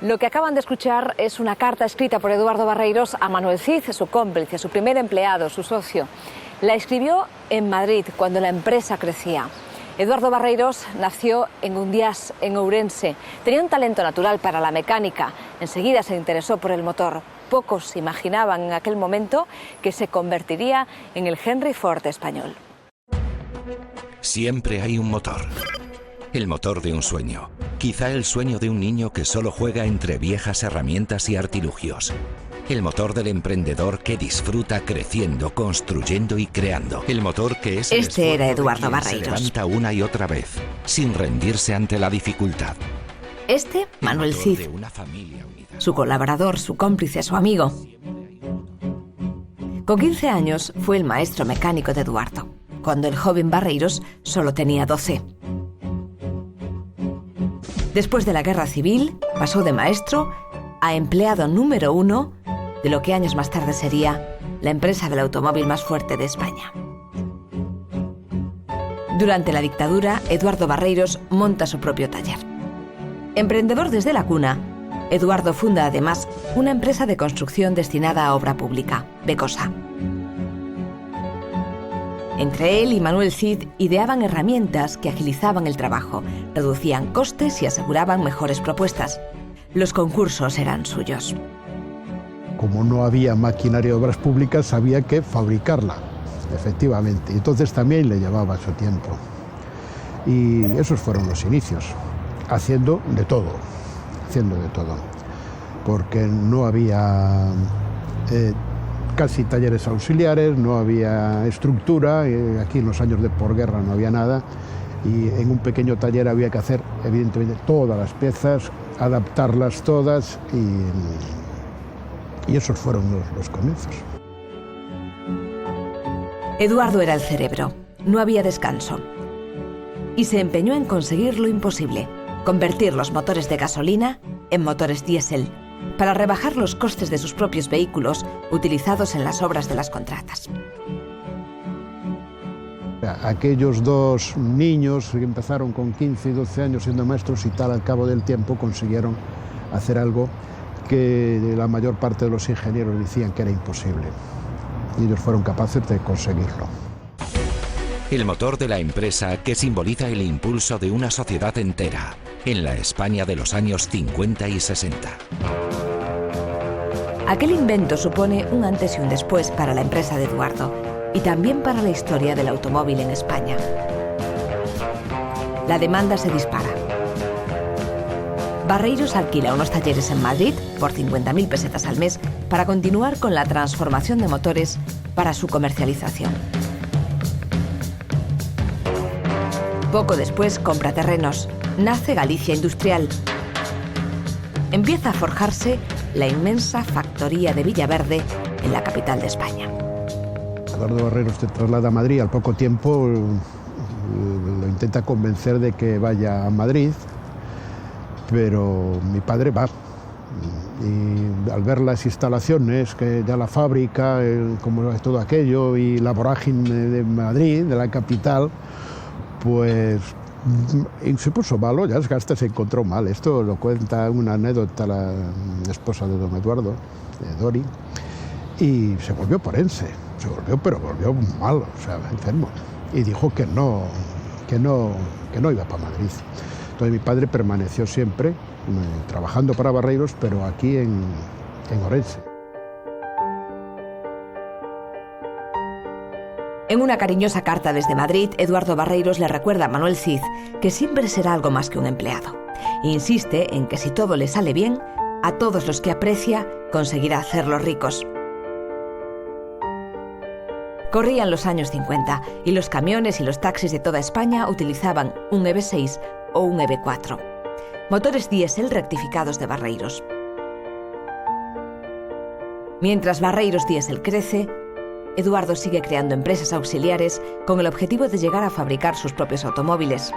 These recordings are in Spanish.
Lo que acaban de escuchar es una carta escrita por Eduardo Barreiros a Manuel Cid, su cómplice, su primer empleado, su socio. La escribió en Madrid, cuando la empresa crecía. Eduardo Barreiros nació en Undiás, en Ourense. Tenía un talento natural para la mecánica. Enseguida se interesó por el motor. Pocos imaginaban en aquel momento que se convertiría en el Henry Ford español. Siempre hay un motor. El motor de un sueño. Quizá el sueño de un niño que solo juega entre viejas herramientas y artilugios. El motor del emprendedor que disfruta creciendo, construyendo y creando. El motor que es Este era Eduardo Barreiros. Se levanta una y otra vez, sin rendirse ante la dificultad. Este, Manuel Cid. Su colaborador, su cómplice, su amigo. Con 15 años fue el maestro mecánico de Eduardo, cuando el joven Barreiros solo tenía 12. Después de la Guerra Civil, pasó de maestro a empleado número 1 de lo que años más tarde sería la empresa del automóvil más fuerte de España. Durante la dictadura, Eduardo Barreiros monta su propio taller. Emprendedor desde la cuna, Eduardo funda además una empresa de construcción destinada a obra pública, Becosa. Entre él y Manuel Cid ideaban herramientas que agilizaban el trabajo, reducían costes y aseguraban mejores propuestas. Los concursos eran suyos. Como no había maquinaria de obras públicas, había que fabricarla, efectivamente. Entonces también le llevaba su tiempo. Y esos fueron los inicios, haciendo de todo. Porque no había casi talleres auxiliares, no había estructura, aquí en los años de posguerra no había nada, y en un pequeño taller había que hacer, evidentemente, todas las piezas, adaptarlas todas, y esos fueron los comienzos. Eduardo era el cerebro, no había descanso, y se empeñó en conseguir lo imposible, convertir los motores de gasolina en motores diésel, para rebajar los costes de sus propios vehículos utilizados en las obras de las contratas. Aquellos dos niños que empezaron con 15 y 12 años siendo maestros y tal, al cabo del tiempo consiguieron hacer algo que la mayor parte de los ingenieros decían que era imposible. Y ellos fueron capaces de conseguirlo. El motor de la empresa que simboliza el impulso de una sociedad entera en la España de los años 50 y 60. Aquel invento supone un antes y un después para la empresa de Eduardo y también para la historia del automóvil en España. La demanda se dispara. Barreiros alquila unos talleres en Madrid por 50.000 pesetas al mes para continuar con la transformación de motores para su comercialización. Poco después compra terrenos. Nace Galicia Industrial. Empieza a forjarse la inmensa factoría de Villaverde en la capital de España. Eduardo Barreiros se traslada a Madrid. Al poco tiempo lo intenta convencer de que vaya a Madrid, pero mi padre va. Y al ver las instalaciones, que ya la fábrica, como es todo aquello, y la vorágine de Madrid, de la capital, pues se puso malo, ya hasta se encontró mal. Esto lo cuenta una anécdota la esposa de don Eduardo, Dori, y se volvió forense, pero volvió mal, o sea, enfermo, y dijo que no iba para Madrid. Entonces mi padre permaneció siempre trabajando para Barreiros, pero aquí en Ourense. En una cariñosa carta desde Madrid, Eduardo Barreiros le recuerda a Manuel Cid que siempre será algo más que un empleado. E insiste en que si todo le sale bien, a todos los que aprecia conseguirá hacerlos ricos. Corrían los años 50 y los camiones y los taxis de toda España utilizaban un EV6 o un EV4, motores diésel rectificados de Barreiros. Mientras Barreiros Diésel crece, Eduardo sigue creando empresas auxiliares con el objetivo de llegar a fabricar sus propios automóviles.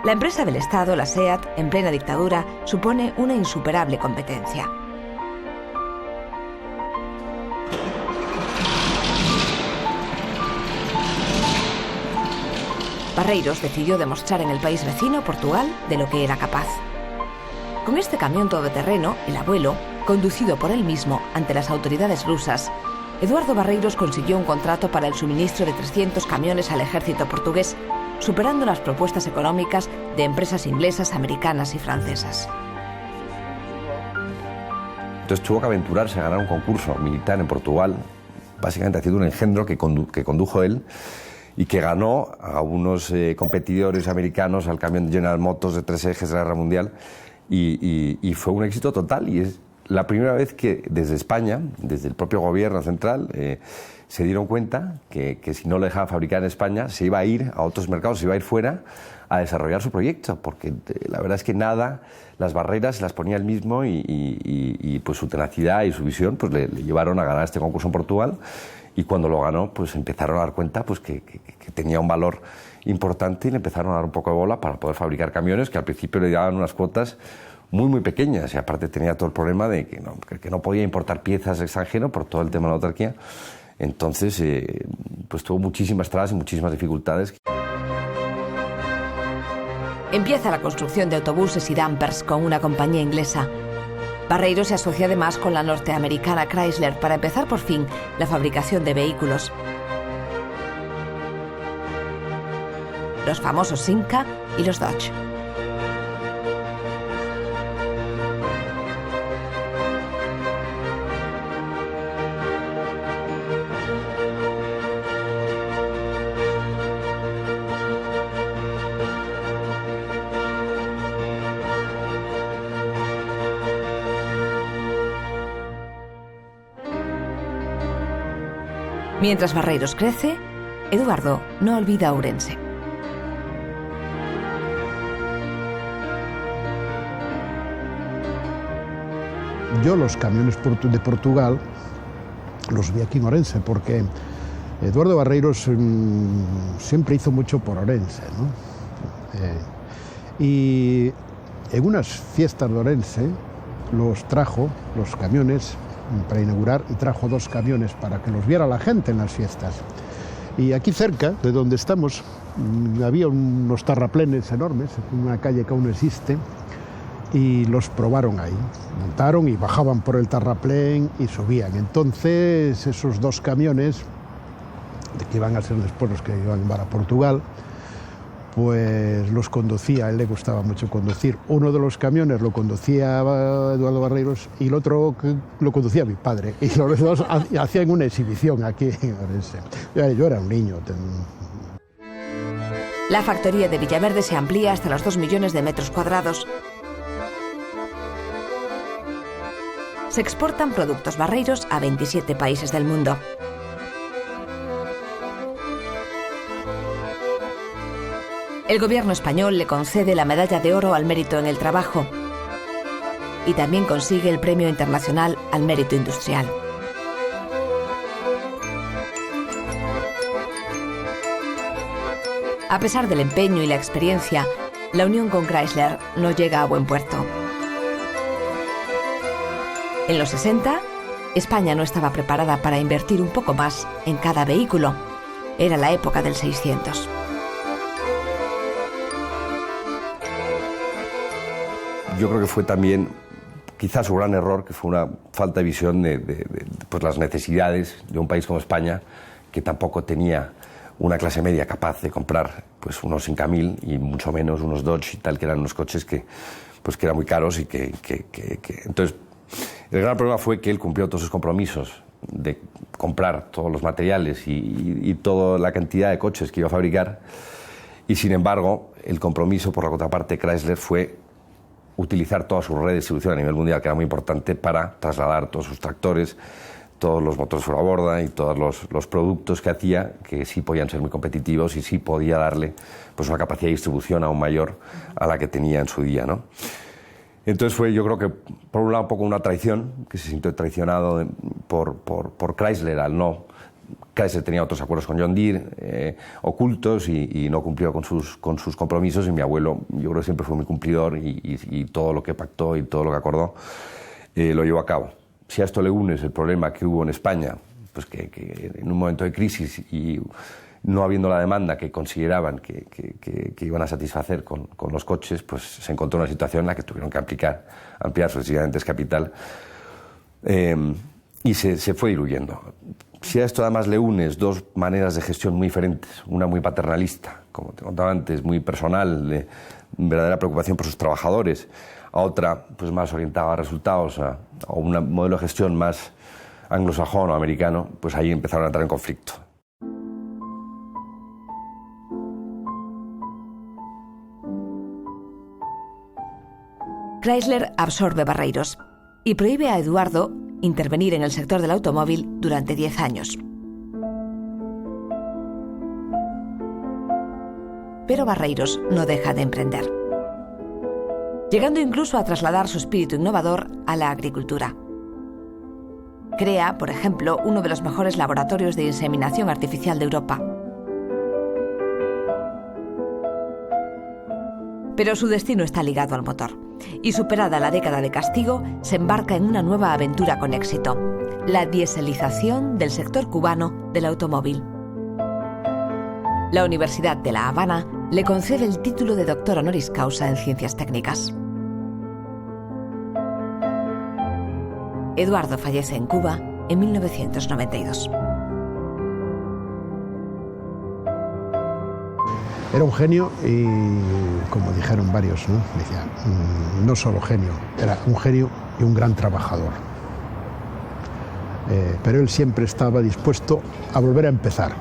La empresa del Estado, la SEAT, en plena dictadura, supone una insuperable competencia. Barreiros decidió demostrar en el país vecino, Portugal, de lo que era capaz. Con este camión todoterreno, el abuelo, conducido por él mismo ante las autoridades rusas, Eduardo Barreiros consiguió un contrato para el suministro de 300 camiones al ejército portugués, superando las propuestas económicas de empresas inglesas, americanas y francesas. Entonces tuvo que aventurarse a ganar un concurso militar en Portugal, básicamente haciendo un engendro que condujo él y que ganó a unos competidores americanos al camión General Motors de 3 ejes de la Guerra Mundial y fue un éxito total y es la primera vez que desde España, desde el propio gobierno central, se dieron cuenta que si no lo dejaban fabricar en España se iba a ir a otros mercados, se iba a ir fuera a desarrollar su proyecto, porque la verdad es que nada, las barreras se las ponía él mismo y pues su tenacidad y su visión pues le llevaron a ganar este concurso en Portugal y cuando lo ganó pues empezaron a dar cuenta pues que tenía un valor importante y le empezaron a dar un poco de bola para poder fabricar camiones que al principio le daban unas cuotas muy pequeñas y aparte tenía todo el problema de que no podía importar piezas de extranjero por todo el tema de la autarquía. Entonces pues tuvo muchísimas trabas y muchísimas dificultades. Empieza la construcción de autobuses y dumpers con una compañía inglesa. Barreiros se asocia además con la norteamericana Chrysler para empezar por fin la fabricación de vehículos. Los famosos Simca y los Dodge. Mientras Barreiros crece, Eduardo no olvida a Ourense. Yo los camiones de Portugal los vi aquí en Ourense porque Eduardo Barreiros siempre hizo mucho por Ourense, ¿no? Y en unas fiestas de Ourense los trajo, los camiones, para inaugurar y trajo 2 camiones para que los viera la gente en las fiestas. Y aquí cerca de donde estamos había unos terraplenes enormes, en una calle que aún existe, y los probaron ahí. Montaron y bajaban por el terraplén y subían. Entonces esos 2 camiones, que iban a ser después los que iban para Portugal, pues los conducía, a él le gustaba mucho conducir. Uno de los camiones lo conducía Eduardo Barreiros y el otro lo conducía mi padre. Y los 2 hacían una exhibición aquí en Ourense. Yo era un niño. La factoría de Villaverde se amplía hasta los 2 millones de metros cuadrados. Se exportan productos Barreiros a 27 países del mundo. El gobierno español le concede la medalla de oro al mérito en el trabajo y también consigue el premio internacional al mérito industrial. A pesar del empeño y la experiencia, la unión con Chrysler no llega a buen puerto. En los 60, España no estaba preparada para invertir un poco más en cada vehículo. Era la época del 600. Yo creo que fue también, quizás su gran error, que fue una falta de visión de pues las necesidades de un país como España, que tampoco tenía una clase media capaz de comprar pues unos 5.000 y mucho menos unos Dodge y tal, que eran unos coches que eran muy caros y que... Entonces, el gran problema fue que él cumplió todos sus compromisos de comprar todos los materiales y toda la cantidad de coches que iba a fabricar, y sin embargo, el compromiso por la contraparte Chrysler fue utilizar toda su red de distribución a nivel mundial, que era muy importante, para trasladar todos sus tractores, todos los motores fuera a borda y todos los productos que hacía, que sí podían ser muy competitivos y sí podía darle pues una capacidad de distribución aún mayor a la que tenía en su día, ¿no? Entonces fue, yo creo que, por un lado, un poco una traición, que se sintió traicionado por Chrysler al no... Chrysler tenía otros acuerdos con John Deere ocultos y no cumplió con sus compromisos, y mi abuelo, yo creo que siempre fue muy cumplidor y todo lo que pactó y todo lo que acordó lo llevó a cabo. Si a esto le unes el problema que hubo en España, pues que en un momento de crisis y no habiendo la demanda que consideraban que iban a satisfacer con los coches, pues se encontró una situación en la que tuvieron que ampliar sucesivamente ese capital y se fue diluyendo. Si a esto además le unes dos maneras de gestión muy diferentes, una muy paternalista, como te contaba antes, muy personal, de verdadera preocupación por sus trabajadores, a otra pues más orientada a resultados, a un modelo de gestión más anglosajón o americano, pues ahí empezaron a entrar en conflicto. Chrysler absorbe Barreiros y prohíbe a Eduardo intervenir en el sector del automóvil durante 10 años. Pero Barreiros no deja de emprender, llegando incluso a trasladar su espíritu innovador a la agricultura. Crea, por ejemplo, uno de los mejores laboratorios de inseminación artificial de Europa. Pero su destino está ligado al motor, y superada la década de castigo, se embarca en una nueva aventura con éxito: la dieselización del sector cubano del automóvil. La Universidad de La Habana le concede el título de doctor honoris causa en ciencias técnicas. Eduardo fallece en Cuba en 1992. Era un genio y, como dijeron varios, ¿no? Decía, no solo genio, era un genio y un gran trabajador. Pero él siempre estaba dispuesto a volver a empezar.